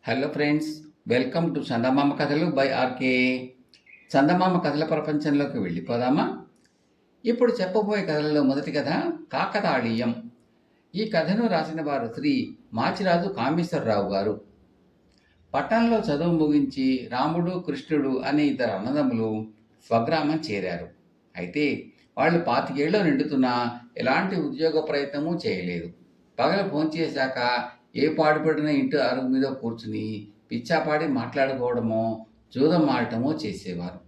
Hello friends, welcome to చందమామ కథలు by RK. చందమామ కథల ప్రపంచంలోకి వెళ్ళిపోదామా? ఇప్పుడు చెప్పబోయే కథలలో మొదటి కథ కాకతాళీయం. ఈ కథను రాసిన వారు శ్రీ మాచిరాజు కామేశ్వరరావు గారు. పట్టణంలో చదువు ముగించి రాముడు, కృష్ణుడు అనే ఇద్దరు అన్నదమ్ములు స్వగ్రామం చేరారు. అయితే వాళ్ళు 25 ఏళ్ళు నిండుతున్నా ఎలాంటి ఉద్యోగ ప్రయత్నమూ చేయలేదు. పగలు భోంచేశాక ఏ పాడుపడిన ఇంటి అరుగు మీద కూర్చుని పిచ్చాపాడి మాట్లాడుకోవడమో, జూదం ఆడటమో చేసేవారు.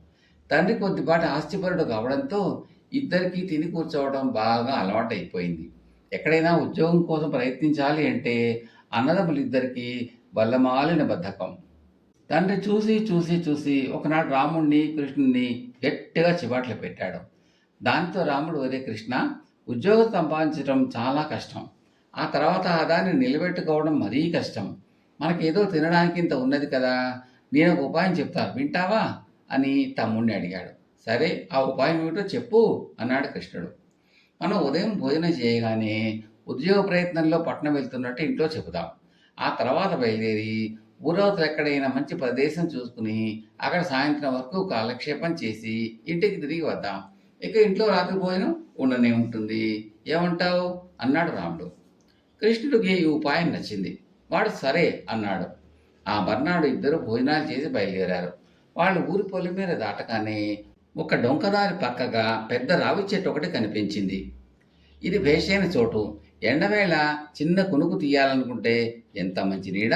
తండ్రి కొద్దిపాటి ఆస్తిపరుడు కావడంతో ఇద్దరికీ తిని కూర్చోవడం బాగా అలవాటైపోయింది. ఎక్కడైనా ఉద్యోగం కోసం ప్రయత్నించాలి అంటే అన్నదమ్ములిద్దరికీ వల్లమాలిన బద్ధకం. తండ్రి చూసి చూసి చూసి ఒకనాడు రాముణ్ణి, కృష్ణుణ్ణి గట్టిగా చివాట్లు పెట్టాడు. దాంతో రాముడు, ఒరే కృష్ణ, ఉద్యోగం సంపాదించడం చాలా కష్టం. ఆ తర్వాత దాన్ని నిలబెట్టుకోవడం మరీ కష్టం. మనకేదో తినడానికి ఇంత ఉన్నది కదా, నేను ఒక ఉపాయం చెప్తాను, వింటావా అని తమ్ముడిని అడిగాడు. సరే, ఆ ఉపాయం ఏమిటో చెప్పు అన్నాడు కృష్ణుడు. మనం ఉదయం భోజనం చేయగానే ఉద్యోగ ప్రయత్నంలో పట్టణం వెళ్తున్నట్టు ఇంట్లో చెబుదాం. ఆ తర్వాత బయలుదేరి ఊరవతల ఎక్కడైనా మంచి ప్రదేశం చూసుకుని అక్కడ సాయంత్రం వరకు కాలక్షేపం చేసి ఇంటికి తిరిగి వద్దాం. ఇక ఇంట్లో రాత్రి భోజనం ఉండనే ఉంటుంది. ఏమంటావు అన్నాడు రాముడు. కృష్ణుడికి ఈ ఉపాయం నచ్చింది. వాడు సరే అన్నాడు. ఆ మర్నాడు ఇద్దరు భోజనాలు చేసి బయలుదేరారు. వాళ్ళు ఊరి పొలి మీద దాటగానే ఒక డొంకదారి పక్కగా పెద్ద రావి చెట్టు ఒకటి కనిపించింది. ఇది భేషైన చోటు. ఎండవేళ చిన్న కునుకు తీయాలనుకుంటే ఎంత మంచి నీడ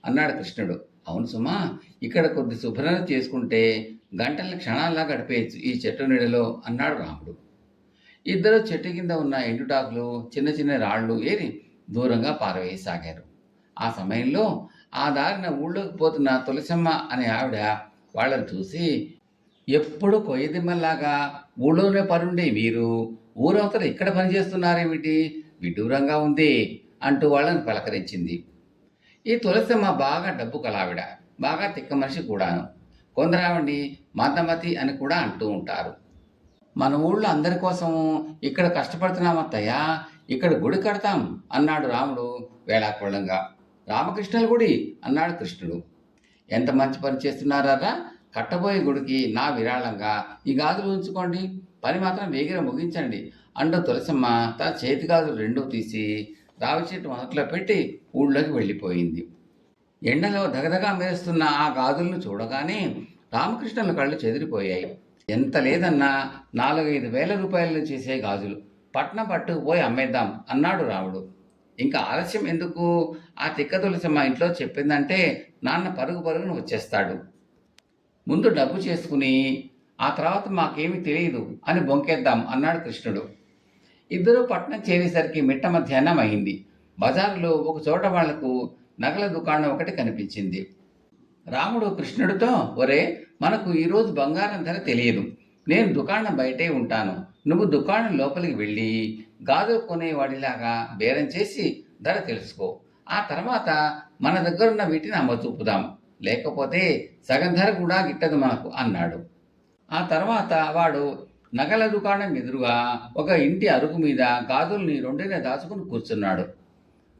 అన్నాడు కృష్ణుడు. అవును సుమా, ఇక్కడ కొద్ది శుభ్రత చేసుకుంటే గంటల్ని క్షణాల్లా గడిపేయచ్చు ఈ చెట్టు నీడలో అన్నాడు రాముడు. ఇద్దరు చెట్టు కింద ఉన్న ఎండుటాకులు, చిన్న చిన్న రాళ్ళు ఏరి దూరంగా పారవేయసాగారు. ఆ సమయంలో ఆ దారిన ఊళ్ళోకి పోతున్న తులసమ్మ అనే ఆవిడ వాళ్ళని చూసి, ఎప్పుడు కొయ్యదిమ్మల్లాగా ఊళ్ళోనే పనుండే మీరు ఊరవతల ఇక్కడ పనిచేస్తున్నారేమిటి, విడ్డూరంగా ఉంది అంటూ వాళ్ళని పలకరించింది. ఈ తులసమ్మ బాగా డబ్బు కలావిడ, బాగా తిక్క మనిషి కూడాను. కొందరావిడ్ని మందమతి అని కూడా అంటూ ఉంటారు. మన ఊళ్ళో అందరి కోసం ఇక్కడ కష్టపడుతున్నామత్తయ్యా, ఇక్కడ గుడి కడతాం అన్నాడు రాముడు వేళాకోళంగా. రామకృష్ణుల గుడి అన్నాడు కృష్ణుడు. ఎంత మంచి పని చేస్తున్నారా, కట్టబోయే గుడికి నా విరాళంగా ఈ గాజులు ఉంచుకోండి, పని మాత్రం వేగిర ముగించండి అంటూ తులసమ్మ తన చేతి గాజులు రెండూ తీసి రావి చెట్టు మొదట్లో పెట్టి ఊళ్ళోకి వెళ్ళిపోయింది. ఎండలో దగదగా మెరుస్తున్న ఆ గాజులను చూడగానే రామకృష్ణుల కళ్ళు చెదిరిపోయాయి. ఎంత లేదన్నా 4-5 వేల రూపాయలు చేసే గాజులు, పట్నం పట్టుకుపోయి అమ్మేద్దాం అన్నాడు రాముడు. ఇంకా ఆలస్యం ఎందుకు, ఆ తిక్క తులసమ్మ ఇంట్లో చెప్పిందంటే నాన్న పరుగు పరుగును వచ్చేస్తాడు. ముందు డబ్బు చేసుకుని ఆ తర్వాత మాకేమీ తెలియదు అని బొంకేద్దాం అన్నాడు కృష్ణుడు. ఇద్దరూ పట్నం చేరేసరికి మిట్ట మధ్యాహ్నం అయింది. బజారులో ఒక చోట వాళ్లకు నగల దుకాణం ఒకటి కనిపించింది. రాముడు కృష్ణుడితో, ఒరే, మనకు ఈరోజు బంగారం ధర తెలియదు. నేను దుకాణం బయటే ఉంటాను. నువ్వు దుకాణం లోపలికి వెళ్ళి గాజులు కొనేవాడిలాగా బేరం చేసి ధర తెలుసుకో. ఆ తర్వాత మన దగ్గరున్న వీటిని అమ్మచూపుదాం. లేకపోతే సగం ధర కూడా గిట్టదు మనకు అన్నాడు. ఆ తర్వాత వాడు నగల దుకాణం ఎదురుగా ఒక ఇంటి అరుగు మీద గాజుల్ని రెండునే దాచుకుని కూర్చున్నాడు.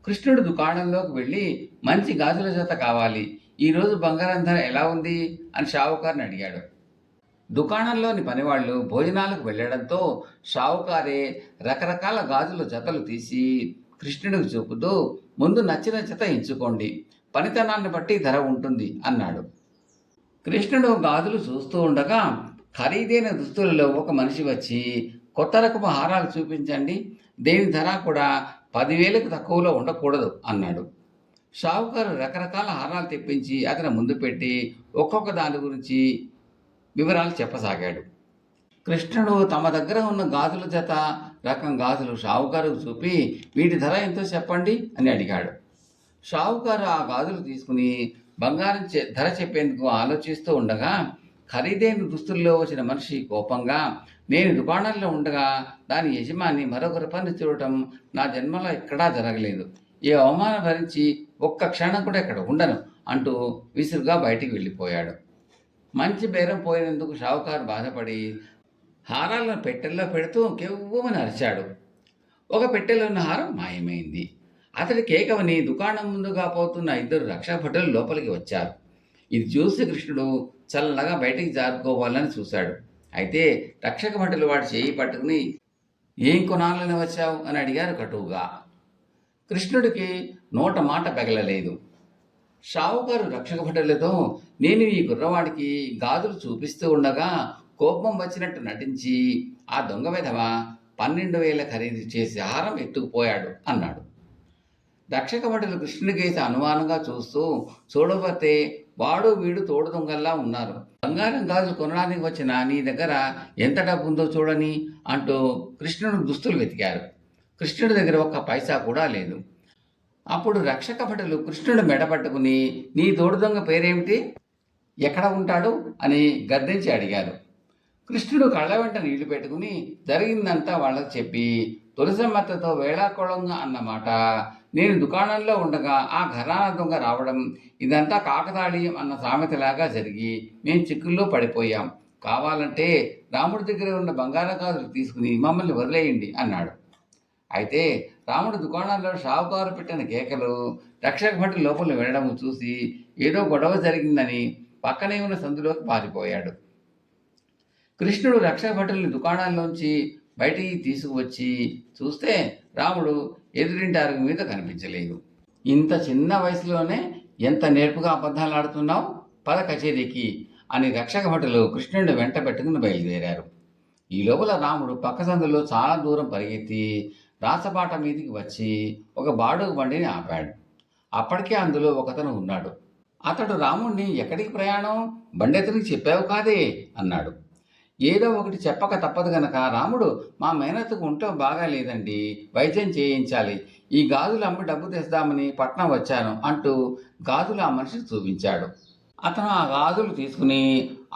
కృష్ణుడు దుకాణంలోకి వెళ్ళి మంచి గాజుల జత కావాలి, ఈరోజు బంగారం ధర ఎలా ఉంది అని షావుకారుని అడిగాడు. దుకాణంలోని పనివాళ్లు భోజనాలకు వెళ్ళడంతో షావుకారే రకరకాల గాజుల జతలు తీసి కృష్ణుడికి చూపుతూ, ముందు నచ్చిన జత ఎంచుకోండి, పనితనాన్ని బట్టి ధర ఉంటుంది అన్నాడు. కృష్ణుడు గాజులు చూస్తూ ఉండగా ఖరీదైన దుస్తులలో ఒక మనిషి వచ్చి, కొత్త రకపు హారాలు చూపించండి, దేని ధర కూడా 10,000కు తక్కువలో ఉండకూడదు అన్నాడు. షావుకారు రకరకాల హారాలు తెప్పించి అతని ముందు పెట్టి ఒక్కొక్క దాని గురించి వివరాలు చెప్పసాగాడు. కృష్ణుడు తమ దగ్గర ఉన్న గాజుల జత రకం గాజులు షావుకారుకు చూపి, వీటి ధర ఎంతో చెప్పండి అని అడిగాడు. షావుకారు ఆ గాజులు తీసుకుని బంగారం ధర చెప్పేందుకు ఆలోచిస్తూ ఉండగా ఖరీదైన దుస్తుల్లో వచ్చిన మనిషి కోపంగా, నేను దుకాణంలో ఉండగా దాని యజమాని మరొకరి పని చూడటం నా జన్మలో ఎక్కడా జరగలేదు. ఏ అవమానం భరించి ఒక్క క్షణం కూడా ఇక్కడ ఉండను అంటూ విసురుగా బయటికి వెళ్ళిపోయాడు. మంచి బేరం పోయినందుకు షావుకారు బాధపడి హారాలను పెట్టెల్లో పెడుతూ కెవ్వమని అరిచాడు. ఒక పెట్టెలో ఉన్న హారం మాయమైంది. అతడి కేకవని దుకాణం ముందుగా పోతున్న ఇద్దరు రక్షభటులు లోపలికి వచ్చారు. ఇది చూసి కృష్ణుడు చల్లగా బయటికి జారుకోవాలని చూశాడు. అయితే రక్షక భటులు వాడి చేయి పట్టుకుని, ఏం కొనాలని వచ్చావు అని అడిగారు కటువుగా. కృష్ణుడికి నోట మాట పెగలలేదు. షావుకారు రక్షక భటులతో, నేను ఈ కుర్రవాడికి గాజులు చూపిస్తూ ఉండగా కోపం వచ్చినట్టు నటించి ఆ దొంగ విధవ 12,000 ఖరీదు చేసి హారం ఎత్తుకుపోయాడు అన్నాడు. రక్షక భటులు కృష్ణుడికేసి అనుమానంగా చూస్తూ, చూడబోతే వాడు వీడు తోడు దొంగల్లా ఉన్నారు. బంగారం గాజులు కొనడానికి వచ్చిన నీ దగ్గర ఎంత డబ్బు ఉందో చూడని అంటూ కృష్ణుడు దుస్తులు వెతికారు. కృష్ణుడి దగ్గర ఒక్క పైసా కూడా లేదు. అప్పుడు రక్షక భటులు కృష్ణుడు మెడపట్టుకుని, నీ తోడు దొంగ పేరేమిటి, ఎక్కడ ఉంటాడు అని గద్దించి అడిగారు. కృష్ణుడు కళ్ళ వెంట నీళ్లు పెట్టుకుని జరిగిందంతా వాళ్ళకి చెప్పి, తులసమ్మత్తతో వేళాకోళంగా అన్నమాట, నేను దుకాణంలో ఉండగా ఆ ఘరానా దొంగ రావడం, ఇదంతా కాకతాళీయం అన్న సామెతలాగా జరిగి మేము చిక్కుల్లో పడిపోయాం. కావాలంటే రాముడి దగ్గర ఉన్న బంగారం గాజులు తీసుకుని మమ్మల్ని వదిలేయండి అన్నాడు. అయితే రాముడు దుకాణంలో షావుకారు పెట్టిన కేకలు, రక్షక భటులు లోపల వెళ్ళడం చూసి ఏదో గొడవ జరిగిందని పక్కనే ఉన్న సందులోకి పారిపోయాడు. కృష్ణుడు రక్షక భటుల్ని దుకాణాల్లోంచి బయటికి తీసుకువచ్చి చూస్తే రాముడు ఎదురింటి అరుగు మీద కనిపించలేదు. ఇంత చిన్న వయసులోనే ఎంత నేర్పుగా అబద్ధాలు ఆడుతున్నావు, పద కచేరీకి అని రక్షక భటులు కృష్ణుడిని వెంట పెట్టుకుని బయలుదేరారు. ఈ లోపల రాముడు పక్క సందులో చాలా దూరం పరిగెత్తి రాసపాట మీదికి వచ్చి ఒక బాడుగు బండిని ఆపాడు. అప్పటికే అందులో ఒకతను ఉన్నాడు. అతడు రాముడిని, ఎక్కడికి ప్రయాణం, బండెతనికి చెప్పావు కాదే అన్నాడు. ఏదో ఒకటి చెప్పక తప్పదు గనక రాముడు, మా మేనత్తకు ఒంట్లో బాగా లేదండి, వైద్యం చేయించాలి, ఈ గాజులు అమ్మి డబ్బు తెస్తామని పట్నం వచ్చాను అంటూ గాజులు ఆ మనిషికి చూపించాడు. అతను ఆ గాజులు తీసుకుని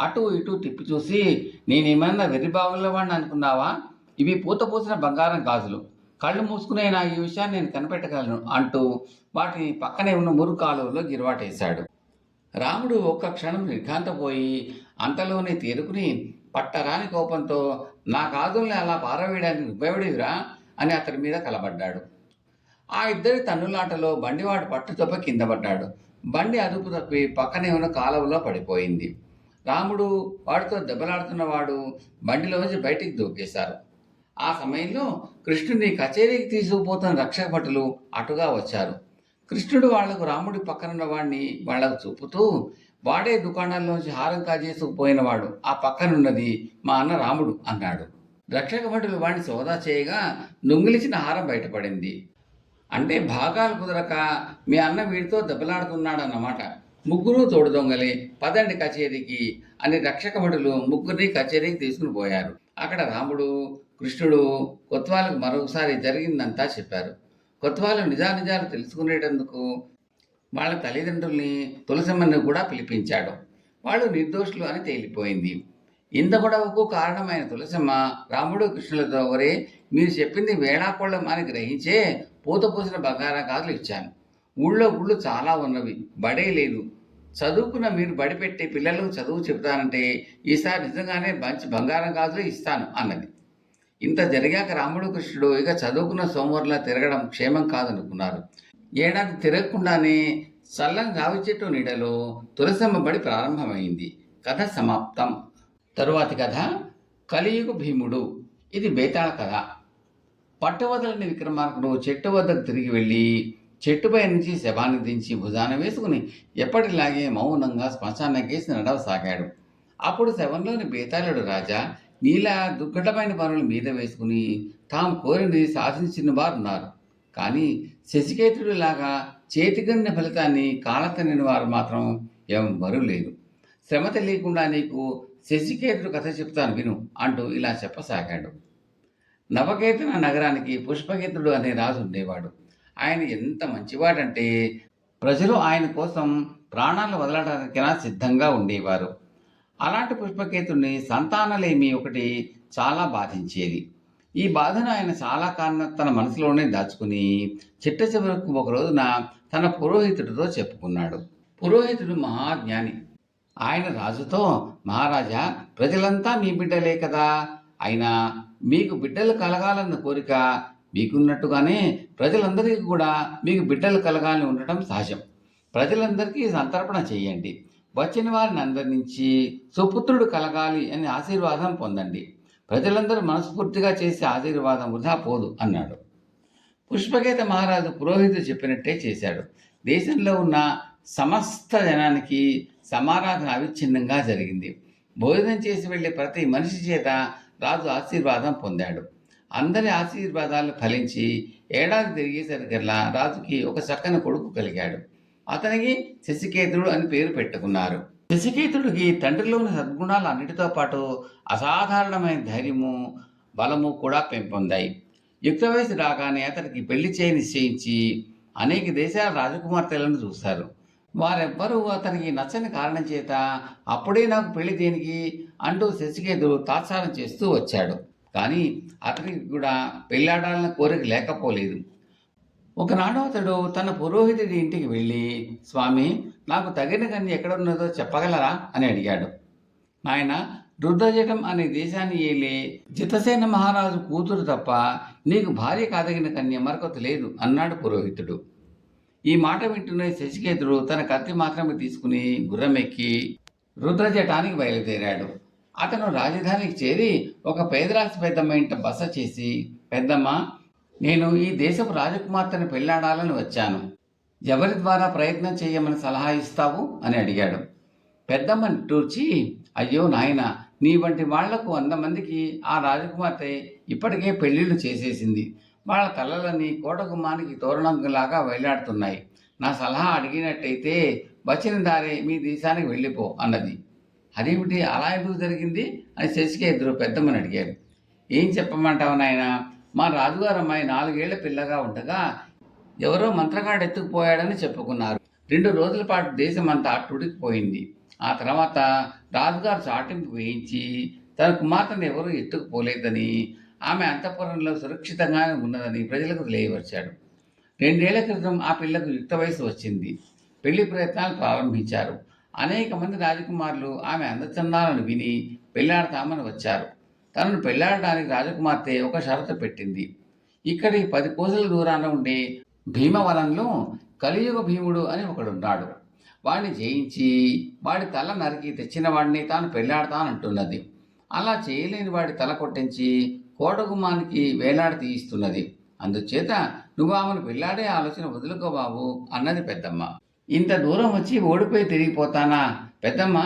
అటు ఇటు తిప్పి చూసి, నేనేమన్నా వెర్రిబావుల వాడిని అనుకున్నావా, ఇవి పూత పూసిన బంగారం గాజులు, కళ్ళు మూసుకునైనా ఈ విషయాన్ని నేను కనిపెట్టగలను అంటూ వాటిని పక్కనే ఉన్న మురు కాలువలో గిరవాటేశాడు. రాముడు ఒక్క క్షణం నిర్ఘాంతపోయి అంతలోనే తేరుకుని పట్టరాని కోపంతో, నా గాజుల్ని అలా పారవేయడానికి నువ్వెవడివిరా అని అతడి మీద కలబడ్డాడు. ఆ ఇద్దరి తన్నులాటలో బండివాడు పట్టుతప్ప కింద పడ్డాడు. బండి అదుపు తప్పి పక్కనే ఉన్న కాలువలో పడిపోయింది. రాముడు వాడితో దెబ్బలాడుతున్నవాడు బండిలోంచి బయటికి దూకేశారు. ఆ సమయంలో కృష్ణుడిని కచేరీకి తీసుకుపోతున్న రక్షక భటులు అటుగా వచ్చారు. కృష్ణుడు వాళ్లకు రాముడి పక్కనున్న వాడిని వాళ్లకు చూపుతూ, వాడే దుకాణాల్లోంచి హారం కాజేసుకుపోయినవాడు, ఆ పక్కనున్నది మా అన్న రాముడు అన్నాడు. రక్షక భటులు వాడిని సోదా చేయగా దొంగిలించిన హారం బయటపడింది. అంటే భాగాలు కుదరక మీ అన్న వీడితో దెబ్బలాడుతున్నాడన్నమాట. ముగ్గురు తోడు దొంగలే, పదండి కచేరీకి అని రక్షక భటులు ముగ్గురిని కచేరీకి తీసుకుని పోయారు. అక్కడ రాముడు, కృష్ణుడు కొత్వాలకు మరొకసారి జరిగిందంతా చెప్పారు. కొత్వాలు నిజానిజాలు తెలుసుకునేటందుకు వాళ్ళ తల్లిదండ్రుల్ని, తులసమ్మని కూడా పిలిపించాడు. వాళ్ళు నిర్దోషులు అని తేలిపోయింది. ఇంత గొడవకు కారణమైన తులసమ్మ రాముడు కృష్ణులతో, ఒరే, మీరు చెప్పింది వేళాకోళం అని గ్రహించే పూత పూసిన బంగారం గాజులు ఇచ్చాను. ఊళ్ళో గుళ్ళు చాలా ఉన్నవి, బడే లేదు. చదువుకున్న మీరు బడి పెట్టి పిల్లలకు చదువు చెబుతానంటే ఈసారి నిజంగానే మంచి బంగారం గాజులు ఇస్తాను అన్నది. ఇంత జరిగాక రాముడు కృష్ణుడు ఇక చదువుకున్న సోమవారులా తిరగడం క్షేమం కాదనుకున్నారు. ఏడాది తిరగకుండానే చల్లం రావి చెట్టు నీడలో తులసమ్మ బడి ప్రారంభమైంది. కథ సమాప్తం. తరువాతి కథ కలియుగ భీముడు. ఇది బేతాళ కథ. పట్టువదలని విక్రమార్కుడు చెట్టు వద్దకు తిరిగి వెళ్ళి చెట్టుపై నుంచి శవాన్ని దించి భుజాన వేసుకుని ఎప్పటిలాగే మౌనంగా శ్మశానకేసి నడవసాగాడు. అప్పుడు శవంలోని బేతాళుడు రాజా, నీలా దుర్ఘటమైన పనులు మీద వేసుకుని తాము కోరినది సాధించిన వారున్నారు, కానీ శశికేతుడు లాగా చేతికన్న ఫలితాన్ని కాలతనిన వారు మాత్రం ఎవ్వరూ లేరు. శ్రమ తెలియకుండా నీకు శశికేతుడు కథ చెప్తాను విను అంటూ ఇలా చెప్పసాగాడు. నవకేతన నగరానికి పుష్పకేతుడు అనే రాజు ఉండేవాడు. ఆయన ఎంత మంచివాడంటే ప్రజలు ఆయన కోసం ప్రాణాలు వదలడానికైనా సిద్ధంగా ఉండేవారు. అలాంటి పుష్పకేతుడిని సంతానలేమి ఒకటి చాలా బాధించేది. ఈ బాధను ఆయన చాలా కారణం తన మనసులోనే దాచుకుని చిట్ట చివరకు ఒక రోజున తన పురోహితుడితో చెప్పుకున్నాడు. పురోహితుడు మహాజ్ఞాని. ఆయన రాజుతో, మహారాజా, ప్రజలంతా మీ బిడ్డలే కదా, అయినా మీకు బిడ్డలు కలగాలన్న కోరిక మీకున్నట్టుగానే ప్రజలందరికీ కూడా మీకు బిడ్డలు కలగాలని ఉండటం సహజం. ప్రజలందరికీ సంతర్పణ చేయండి. వచ్చిన వారిని అందరి నుంచి సుపుత్రుడు కలగాలి అని ఆశీర్వాదం పొందండి. ప్రజలందరూ మనస్ఫూర్తిగా చేసే ఆశీర్వాదం వృధా పోదు అన్నాడు. పుష్పకేత మహారాజు పురోహితుడు చెప్పినట్టే చేశాడు. దేశంలో ఉన్న సమస్త జనానికి సమారాధన అవిచ్ఛిన్నంగా జరిగింది. భోజనం చేసి వెళ్ళే ప్రతి మనిషి చేత రాజు ఆశీర్వాదం పొందాడు. అందరి ఆశీర్వాదాలు ఫలించి ఏడాది తిరిగేసరికల్లా రాజుకి ఒక చక్కని కొడుకు కలిగాడు. అతనికి శశికేతుడు అని పేరు పెట్టుకున్నారు. శశికేతుడికి తండ్రిలోని సద్గుణాలు అన్నిటితో పాటు అసాధారణమైన ధైర్యము, బలము కూడా పెంపొందాయి. యుక్త వయసు రాగానే అతనికి పెళ్లి చేయి నిశ్చయించి అనేక దేశాల రాజకుమార్తెలను చూశారు. వారెవ్వరూ అతనికి నచ్చని కారణం చేత అప్పుడే నాకు పెళ్లి దేనికి అంటూ శశికేతుడు తాత్సారం చేస్తూ వచ్చాడు. కానీ అతనికి కూడా పెళ్ళాడాలన్న కోరిక లేకపోలేదు. ఒకనాడు అతడు తన పురోహితుడి ఇంటికి వెళ్ళి, స్వామి, నాకు తగిన కన్య ఎక్కడున్నదో చెప్పగలరా అని అడిగాడు. నాయన, రుద్రజటం అనే దేశాన్ని ఏలే జితసేన మహారాజు కూతురు తప్ప నీకు భార్య కాదగిన కన్య మరొకటి లేదు అన్నాడు పురోహితుడు. ఈ మాట వింటూనే శశికేతుడు తన కత్తి మాత్రమే తీసుకుని గుర్రమెక్కి రుద్రజటానికి బయలుదేరాడు. అతను రాజధానికి చేరి ఒక పేదరాశి పెద్దమ్మ ఇంట బస చేసి, పెద్దమ్మ, నేను ఈ దేశపు రాజకుమార్తెను పెళ్లాడాలని వచ్చాను. ఎవరి ద్వారా ప్రయత్నం చేయమని సలహా ఇస్తావు అని అడిగాడు. పెద్దమ్మ నిట్టూర్చి, అయ్యో నాయన, నీ వంటి వాళ్లకు 100 మందికి ఆ రాజకుమార్తె ఇప్పటికే పెళ్లిళ్ళు చేసేసింది. వాళ్ళ తలలని కోటగుమ్మానికి తోరణంలాగా వేలాడుతున్నాయి. నా సలహా అడిగినట్టయితే వచ్చిన దారే మీ దేశానికి వెళ్ళిపో అన్నది. అదేమిటి, అలా ఎందుకు జరిగింది అని శశికేతుడు పెద్దమ్మని అడిగాడు. ఏం చెప్పమంటావు నాయన, మా రాజుగారు అమ్మాయి 4 ఏళ్ల పిల్లగా ఉండగా ఎవరో మంత్రగాడు ఎత్తుకుపోయాడని చెప్పుకున్నారు. 2 రోజుల పాటు దేశమంతా టుడికిపోయింది. ఆ తర్వాత రాజుగారు చాటింపు వేయించి తన కుమార్తెను ఎవరూ ఎత్తుకుపోలేదని, ఆమె అంతఃపురంలో సురక్షితంగానే ఉన్నదని ప్రజలకు తెలియవచ్చాడు. 2 ఏళ్ల క్రితం ఆ పిల్లకు యుక్త వయసు వచ్చింది. పెళ్లి ప్రయత్నాలు ప్రారంభించారు. అనేక మంది రాజకుమారులు ఆమె అందచందాలను విని పెళ్లాడతామని వచ్చారు. తనను పెళ్లాడడానికి రాజకుమార్తె ఒక షరతు పెట్టింది. ఇక్కడి 10 కోసల దూరాన ఉండే భీమవనంలో కలియుగ భీముడు అని ఒకడున్నాడు. వాడిని జయించి వాడి తల నరికి తెచ్చిన వాడిని తాను పెళ్లాడతానంటున్నది. అలా చేయలేని వాడి తల కొట్టించి కోటగుమ్మానికి వేలాడి తీయిస్తున్నది. అందుచేత నువ్వు ఆమెను పెళ్లాడే ఆలోచన వదులుకో బాబు అన్నది పెద్దమ్మ. ఇంత దూరం వచ్చి ఓడిపోయి తిరిగిపోతానా పెద్దమ్మ?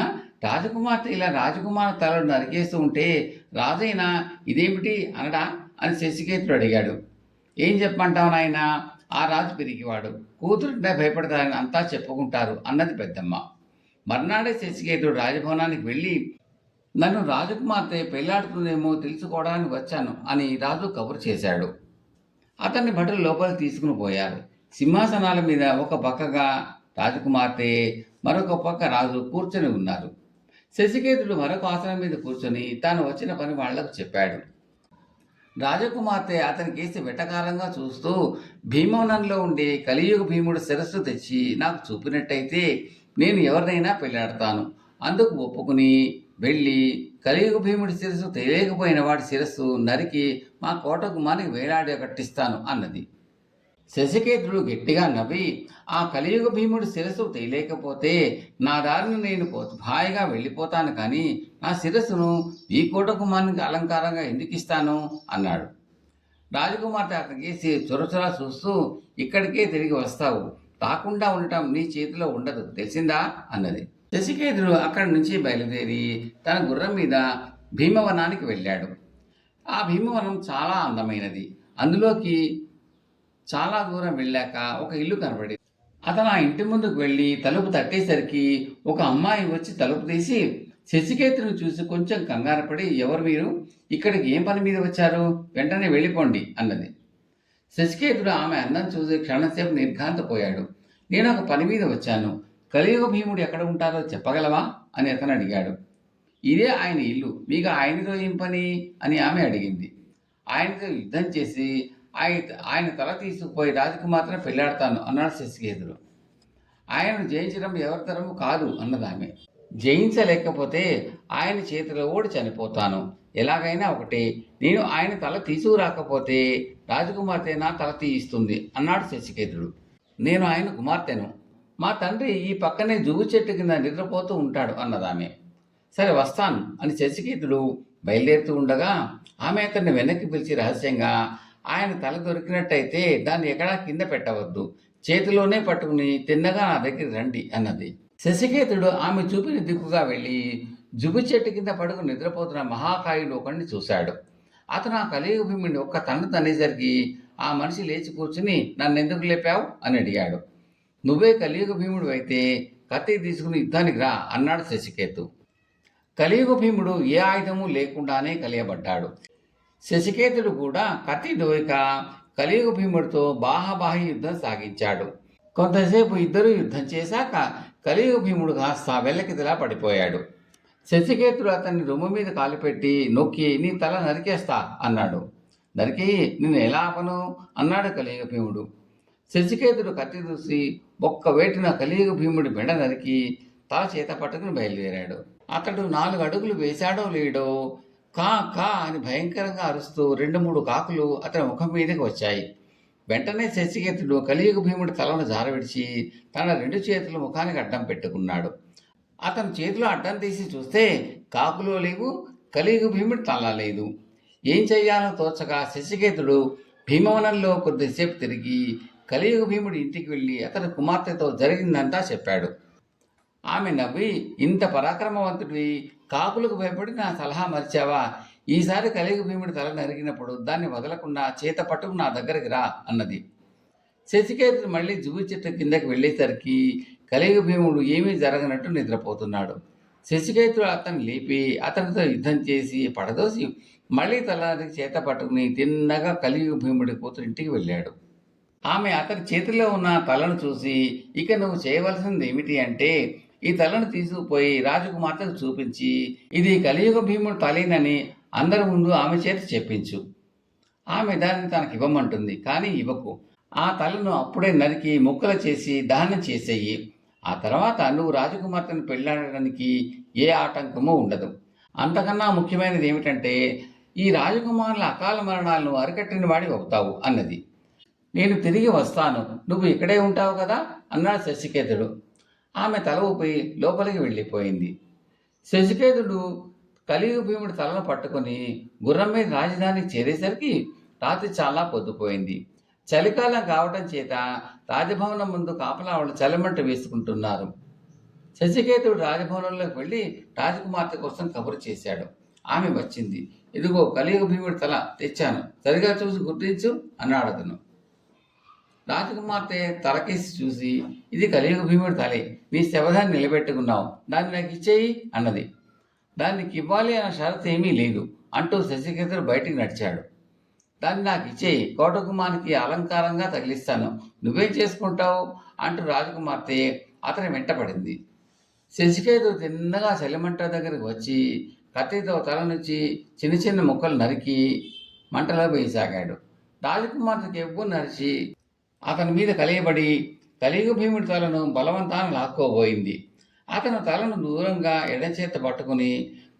రాజకుమార్తె ఇలా రాజకుమార్ తలను నరికేస్తూ ఉంటే రాజైనా ఇదేమిటి అనడా అని శశికేతుడు అడిగాడు. ఏం చెప్పమంటావు నాయన, ఆ రాజు పిరికివాడు, కూతురుంటే భయపడతారని అంతా చెప్పుకుంటారు అన్నది పెద్దమ్మ. మర్నాడే శశికేతుడు రాజభవనానికి వెళ్ళి, నన్ను రాజకుమార్తె పెళ్లాడుతుందేమో తెలుసుకోవడానికి వచ్చాను అని రాజు కబురు చేశాడు. అతన్ని భటులు లోపలికి తీసుకుని పోయారు. సింహాసనాల మీద ఒక పక్కగా రాజకుమార్తె, మరొక పక్క రాజు కూర్చొని ఉన్నారు. శశికేతుడు మరొక ఆసనం మీద కూర్చొని తాను వచ్చిన పని వాళ్లకు చెప్పాడు. రాజకుమార్తె అతని కేసి వెటకారంగా చూస్తూ, భీమవనంలో ఉండే కలియుగ భీముడు శిరస్సు తెచ్చి నాకు చూపినట్టయితే నేను ఎవరినైనా పెళ్లాడతాను. అందుకు ఒప్పుకుని వెళ్ళి కలియుగ భీముడి శిరస్సు తెలియకపోయిన వాడి శిరస్సు నరికి మా కోటగుమ్మానికి వేలాడి కట్టిస్తాను అన్నది. శశికేతుడు గట్టిగా నవ్వి, ఆ కలియుగ భీముడి శిరస్సు తెలియకపోతే నా దారిని నేను హాయిగా వెళ్ళిపోతాను, కానీ నా శిరస్సును ఈ కోటగుమ్మానికి అలంకారంగా ఎందుకు ఇస్తాను అన్నాడు. రాజకుమార్తె అతనికి చురచురా చూస్తూ, ఇక్కడికే తిరిగి వస్తావు, రాకుండా ఉండటం నీ చేతిలో ఉండదు, తెలిసిందా అన్నది. శశికేతుడు అక్కడి నుంచి బయలుదేరి తన గుర్రం మీద భీమవనానికి వెళ్ళాడు. ఆ భీమవనం చాలా అందమైనది. అందులోకి చాలా దూరం వెళ్ళాక ఒక ఇల్లు కనబడింది. అతను ఆ ఇంటి ముందుకు వెళ్ళి తలుపు తట్టేసరికి ఒక అమ్మాయి వచ్చి తలుపు తీసి శశికేతుని చూసి కొంచెం కంగారపడి, ఎవరు మీరు, ఇక్కడికి ఏం పని మీద వచ్చారు, వెంటనే వెళ్ళిపోండి అన్నది. శశికేతుడు ఆమె అందం చూసి క్షణసేపు నిర్ఘాంతపోయాడు. నేను ఒక పని మీద వచ్చాను, కలియుగ భీముడు ఎక్కడ ఉంటారో చెప్పగలవా అని అతను అడిగాడు. ఇదే ఆయన ఇల్లు, మీకు ఆయనతో ఏం పని అని ఆమె అడిగింది. ఆయనతో యుద్ధం చేసి ఆయన తల తీసుకుపోయి రాజకుమార్తెను పెళ్లాడతాను అన్నాడు శశికేతుడు. ఆయనను జయించడం ఎవరి తరము కాదు అన్నది ఆమె. జయించలేకపోతే ఆయన చేతిలో ఓడి చనిపోతాను, ఎలాగైనా ఒకటే. నేను ఆయన తల తీసుకురాకపోతే రాజకుమార్తె నా తల తీయిస్తుంది అన్నాడు శశికేతుడు. నేను ఆయన కుమార్తెను. మా తండ్రి ఈ పక్కనే జువ్వు చెట్టు కింద నిద్రపోతూ ఉంటాడు అన్నదామె. సరే వస్తాను అని శశికేతుడు బయలుదేరుతూ ఉండగా ఆమె అతన్ని వెనక్కి పిలిచి రహస్యంగా, ఆయన తల దొరికినట్టయితే దాన్ని ఎక్కడా కింద పెట్టవద్దు, చేతిలోనే పట్టుకుని తిన్నగా నా దగ్గర రండి అన్నది. శశికేతుడు ఆమె చూపిన దిక్కుగా వెళ్ళి జువ్వు చెట్టు కింద పడుకుని నిద్రపోతున్న మహాకాయుడు ఒకడిని చూశాడు. అతను ఆ కలియుగ భీముడిని ఒక్క తన్ను తనేసరికి ఆ మనిషి లేచి కూర్చుని నన్నెందుకు లేపావు అని అడిగాడు. నువ్వే కలియుగ భీముడు అయితే కత్తి తీసుకుని యుద్ధానికి రా అన్నాడు శశికేతు. కలియుగ భీముడు ఏ ఆయుధము లేకుండానే కలియబడ్డాడు. శశికేతుడు కూడా కత్తి దోయక కలియుగ భీముడితో బాహాబాహి యుద్ధం సాగించాడు. కొంతసేపు ఇద్దరు యుద్ధం చేశాక కలియుగ భీముడు కాస్త వెల్లకిదిలా పడిపోయాడు. శశికేతుడు అతన్ని రొమ్ము మీద కాలు పెట్టి నొక్కి నీ తల నరికేస్తా అన్నాడు. నరికి నిన్ను ఎలా ఆపను అన్నాడు కలియుగ భీముడు. శశికేతుడు కత్తి దూసి ఒక్క వేటున కలియుగ భీముడి మెడ నరికి తల చేత పట్టుకుని బయలుదేరాడు. అతడు 4 అడుగులు వేశాడో లేడో కా కా అని భయంకరంగా అరుస్తూ 2-3 కాకులు అతని ముఖం మీదకి వచ్చాయి. వెంటనే శశికేతుడు కలియుగ భీముడి తలను జారవిడిచి తన 2 చేతులు ముఖానికి అడ్డం పెట్టుకున్నాడు. అతను చేతిలో అడ్డం తీసి చూస్తే కాకులు లేవు, కలియుగ భీముడి తల లేదు. ఏం చెయ్యాలో తోచగా శశికేతుడు భీమవనంలో కొద్దిసేపు తిరిగి కలియుగ భీముడి ఇంటికి వెళ్ళి అతని కుమార్తెతో జరిగిందంతా చెప్పాడు. ఆమె నవ్వి, ఇంత పరాక్రమవంతుడివి, కాకులకు భయపడి నా సలహా మరిచావా? ఈసారి కలియుగ భీముడి తల నరిగినప్పుడు దాన్ని వదలకుండా చేత పట్టుకు నా దగ్గరికి రా అన్నది. శశికేతుడు మళ్ళీ జువ్వు చెట్టు కిందకి వెళ్ళేసరికి కలియుగ భీముడు ఏమీ జరగనట్టు నిద్రపోతున్నాడు. శశికేతుడు అతన్ని లేపి అతనితో యుద్ధం చేసి పడదోసి మళ్ళీ తలనరికి చేత పట్టుకుని తిన్నగా కలియుగ భీముడి కూతురింటికి వెళ్ళాడు. ఆమె అతని చేతిలో ఉన్న తలను చూసి, ఇక నువ్వు చేయవలసింది ఏమిటి అంటే ఈ తలను తీసుకుపోయి రాజకుమార్తెకు చూపించి ఇది కలియుగ భీముడు తలేనని అందరి ముందు ఆమె చేత చెప్పించు. ఆమె దాన్ని తనకివ్వమంటుంది, కానీ ఇవ్వకు. ఆ తలను అప్పుడే నరికి ముక్కలు చేసి దహనం చేసేయి. ఆ తర్వాత నువ్వు రాజకుమార్తెను పెళ్లాడడానికి ఏ ఆటంకమూ ఉండదు. అంతకన్నా ముఖ్యమైనది ఏమిటంటే ఈ రాజకుమారుల అకాల మరణాలను అరికట్టిన వాడి అవుతావు అన్నది. నేను తిరిగి వస్తాను, నువ్వు ఇక్కడే ఉంటావు కదా అన్నాడు శశికేతుడు. ఆమె తల ఊపి లోపలికి వెళ్ళిపోయింది. శశికేతుడు కలియుగ భీముడి తలను పట్టుకుని గుర్రం మీద రాజధానికి చేరేసరికి రాత్రి చాలా పొద్దుపోయింది. చలికాలం కావటం చేత రాజభవనం ముందు కాపలా వాళ్ళు చలిమంట వేసుకుంటున్నారు. శశికేతుడు రాజభవనంలోకి వెళ్ళి రాజకుమార్తె కోసం కబురు చేశాడు. ఆమె వచ్చింది. ఇదిగో కలియుగ భీముడి తల తెచ్చాను, సరిగా చూసి గుర్తించు అన్నాడు అతను. రాజకుమార్తె తలకేసి చూసి, ఇది కలియుగ భీముడి తలే, నీ శవధాన్ని నిలబెట్టుకున్నావు, దాన్ని నాకు ఇచ్చేయి అన్నది. దానికి ఇవ్వాలి అన్న షరతు ఏమీ లేదు అంటూ శశికేతుడు బయటికి నడిచాడు. దాన్ని నాకు ఇచ్చేయి, కోటకుమారికి అలంకారంగా తగిలిస్తాను, నువ్వేం చేసుకుంటావు అంటూ రాజకుమార్తె అతని వెంటపడింది. శశికేతుడు తిన్నగా చలిమంట దగ్గరికి వచ్చి కత్తితో తల నుంచి చిన్న చిన్న ముక్కలు నరికి మంటలో వేయసాగాడు. రాజకుమార్తెకి ఎవ్వు నరిచి అతని మీద కలియబడి కలియుగ భీముడి తలను బలవంతాన లాక్కోబోయింది. అతను తలను దూరంగా ఎడచేత పట్టుకుని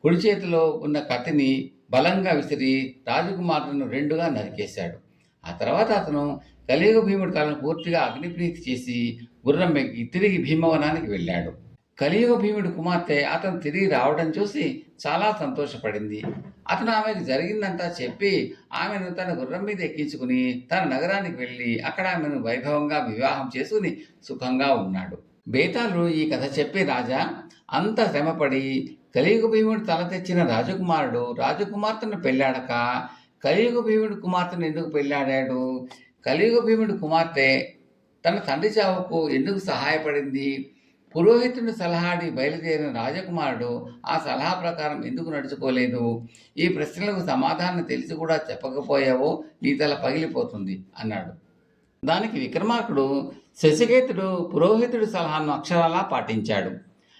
కుడి చేతిలో ఉన్న కత్తిని బలంగా విసిరి రాజకుమార్తెను 2గా నరికేశాడు. ఆ తర్వాత అతను కలియుగ భీముడి తలను పూర్తిగా అగ్నిప్రీతి చేసి గుర్రం ఎక్కి తిరిగి భీమవనానికి వెళ్ళాడు. కలియుగ భీముడి కుమార్తె అతను తిరిగి రావడం చూసి చాలా సంతోషపడింది. అతను ఆమెకు జరిగిందంతా చెప్పి ఆమెను తన గుర్రం మీద ఎక్కించుకుని తన నగరానికి వెళ్ళి అక్కడ ఆమెను వైభవంగా వివాహం చేసుకుని సుఖంగా ఉన్నాడు. బేతాళుడు ఈ కథ చెప్పి, రాజా, అంత శ్రమపడి కలియుగ భీముడు తల తెచ్చిన రాజకుమారుడు రాజకుమార్తెను పెళ్ళాడక కలియుగ భీముడి కుమార్తెను ఎందుకు పెళ్ళాడాడు? కలియుగ భీముడి కుమార్తె తన తండ్రి చావుకు ఎందుకు సహాయపడింది? పురోహితుని సలహాడి బయలుదేరిన రాజకుమారుడు ఆ సలహా ప్రకారం ఎందుకు నడుచుకోలేదు? ఈ ప్రశ్నలకు సమాధానం తెలిసి కూడా చెప్పకపోయావో నీ తల పగిలిపోతుంది అన్నాడు. దానికి విక్రమార్కుడు, శశికేతుడు పురోహితుడి సలహాను అక్షరాలా పాటించాడు.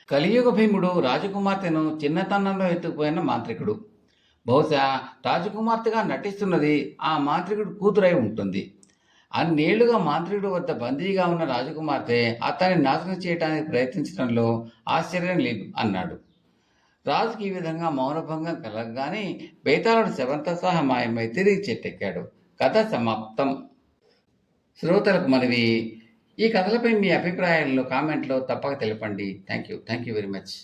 కలియుగ భీముడు రాజకుమార్తెను చిన్నతనంలో ఎత్తుకుపోయిన మాంత్రికుడు. బహుశా రాజకుమార్తెగా నటిస్తున్నది ఆ మాంత్రికుడు కూతురై ఉంటుంది. అన్నేళ్లుగా మాంత్రికుడు వద్ద బందీగా ఉన్న రాజకుమార్తె అతన్ని నాశనం చేయడానికి ప్రయత్నించడంలో ఆశ్చర్యం లేదు అన్నాడు. రాజుకి ఈ విధంగా మౌనభంగం కలగగానే బేతాళుడు శవంతో సహా మాయమై తిరిగి చెట్టెక్కాడు. కథ సమాప్తం. శ్రోతలకు మనవి, ఈ కథలపై మీ అభిప్రాయాలను కామెంట్లో తప్పక తెలపండి. Thank you very much.